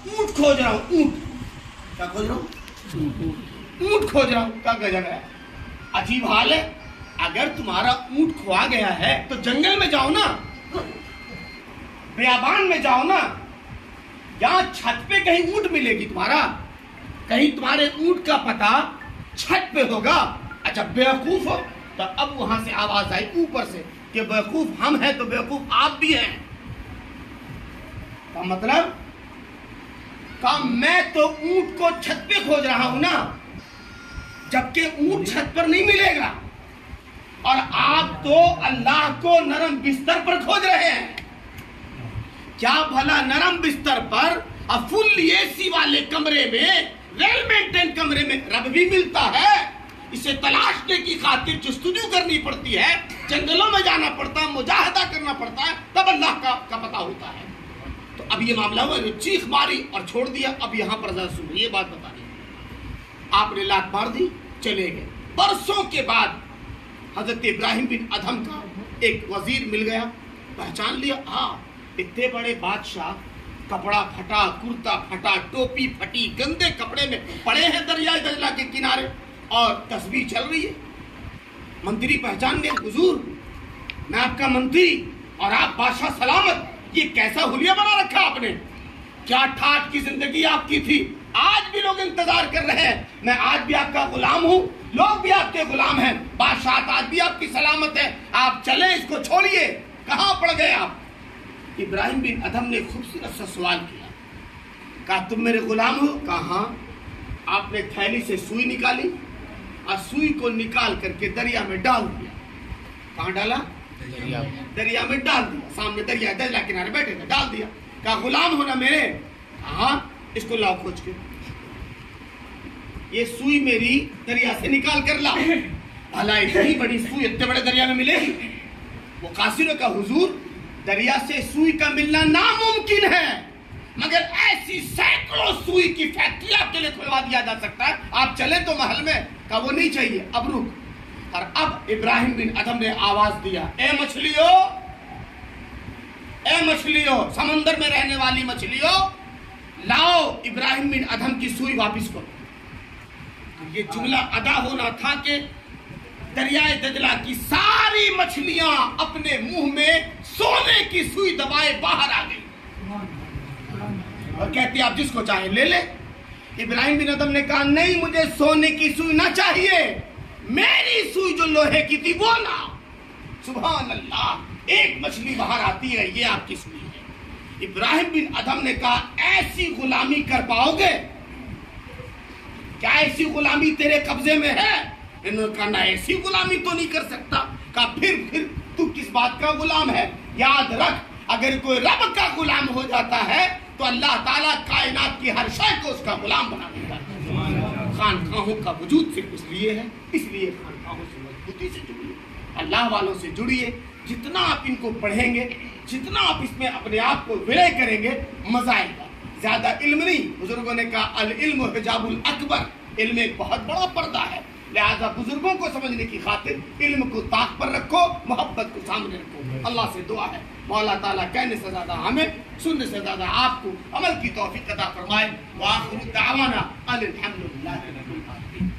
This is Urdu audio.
اونٹ کھوج رہا ہوں, اونٹ. کیا کھوج رہا ہوں؟ اونٹ کھوج رہا ہوں. کیا گجب ہے, عجیب حال ہے. اگر تمہارا اونٹ کھوا گیا ہے تو جنگل میں جاؤ نا, بیابان میں جاؤ نا, یہاں چھت پہ کہیں اونٹ ملے گی تمہارا؟ کہیں تمہارے اونٹ کا پتہ چھت پہ ہوگا؟ اچھا بیوقوف ہو. تو اب وہاں سے آواز آئی اوپر سے کہ بیوقوف ہم ہیں تو بیوقوف آپ بھی ہیں. کا مطلب کہ میں تو اونٹ کو چھت پہ کھوج رہا ہوں نا, جبکہ اونٹ چھت پر نہیں ملے گا, اور آپ تو اللہ کو نرم بستر پر کھوج رہے ہیں. کیا بھلا نرم بستر پر اور فل اے سی والے کمرے میں, ویل مینٹین کمرے میں رب بھی ملتا ہے؟ اسے تلاشنے کی خاطر جستجو کرنی پڑتی ہے, جنگلوں میں جانا پڑتا ہے, مجاہدہ کرنا پڑتا ہے, تب اللہ کا پتہ ہوتا ہے. تو اب یہ معاملہ ہوا, چیخ ماری اور چھوڑ دیا. اب یہاں پر ذرا سنو, یہ بات بتا رہی آپ نے لات مار دی, چلے گئے. برسوں کے بعد حضرت ابراہیم بن ادھم کا ایک وزیر مل گیا, پہچان لیا. ہاں, اتنے بڑے بادشاہ, کپڑا پھٹا, کرتا پھٹا, ٹوپی پھٹی, گندے کپڑے میں پڑے ہیں دریائے دجلہ کے کنارے, اور تسبیح چل رہی ہے. منتری پہچان گئے, حضور میں آپ کا منتری اور آپ بادشاہ سلامت. یہ کیسا حلیہ بنا رکھا آپ نے, کیا ٹھاٹ کی زندگی آپ کی تھی. آج بھی لوگ انتظار کر رہے ہیں, میں آج بھی آپ کا غلام ہوں, لوگ بھی آپ کے غلام ہیں, بادشاہ آج بھی آپ کی سلامت ہے, آپ چلیں, اس کو چھوڑیے. کہاں پڑ گئے آپ؟ ابراہیم بن ادھم نے خوبصورت سا سوال کیا, کہا تم میرے غلام ہو؟ کہا ہاں. آپ نے تھیلی سے سوئی نکالی اور سوئی کو نکال کر کے دریا میں ڈال دیا. کہاں ڈالا؟ دریا میں ڈال دیا. سامنے دریا دجلہ کنارے بیٹھے تھے, ڈال دیا. کہا غلام ہو نا میرے؟ ہاں. اس کو لاؤ کھوج کے, یہ سوئی میری دریا سے نکال کر لاؤ. بھلا اتنی بڑی سوئی اتنے بڑے دریا میں ملے گی؟ وہ قاصر نے کہا حضور دریا سے سوئی کا ملنا ناممکن ہے, مگر ایسی سینکڑوں سوئی کی فیکٹری آپ کے لیے کھلوا دیا جا سکتا ہے, آپ چلیں تو محل میں. کہا وہ نہیں چاہیے, اب رک. اور اب ابراہیم بن ادھم نے آواز دیا, اے مچھلیوں, اے مچھلیوں, سمندر میں رہنے والی مچھلیوں, لاؤ ابراہیم بن ادھم کی سوئی واپس کرو. یہ جملہ ادا ہونا تھا کہ دریائے دجلہ کی ساری مچھلیاں اپنے منہ میں سونے کی سوئی دبائے باہر آ گئی اور کہتی آپ جس کو چاہے لے لے. ابراہیم بن ادھم نے کہا نہیں, مجھے سونے کی سوئی نہ چاہیے, میری سوئی جو لوہے کی تھی وہ لاؤ. سبحان اللہ, ایک مچھلی باہر آتی ہے, یہ آپ کی سوئی ہے. ابراہیم بن ادھم نے کہا ایسی غلامی کر پاؤ گے کیا؟ ایسی غلامی تیرے قبضے میں ہے؟ انہوں نے کہا نہ, ایسی غلامی تو نہیں کر سکتا. کہا پھر تو کس بات کا غلام ہے؟ یاد رکھ, اگر کوئی رب کا غلام ہو جاتا ہے تو اللہ تعالیٰ کائنات کی ہر شے کو اس کا غلام بنا دیتا ہے. خانقاہوں کا وجود صرف اس لیے ہے, اس لیے خانقاہوں سے مضبوطی سے جڑیے, اللہ والوں سے جڑیے. جتنا آپ ان کو پڑھیں گے, جتنا آپ اس میں اپنے آپ کو ولے کریں گے, مزہ آئے گا. زیادہ علم نہیں, بزرگوں نے کہا العلم حجاب الاکبر, علم ایک بہت بڑا پردہ ہے. لہذا بزرگوں کو سمجھنے کی خاطر علم کو طاق پر رکھو, محبت کو سامنے رکھو. اللہ سے دعا ہے مولا تعالیٰ کہنے سے زیادہ ہمیں, سننے سے زیادہ آپ کو عمل کی توفیق عطا فرمائے. وآخر دعوانا ان الحمدللہ رب العالمین.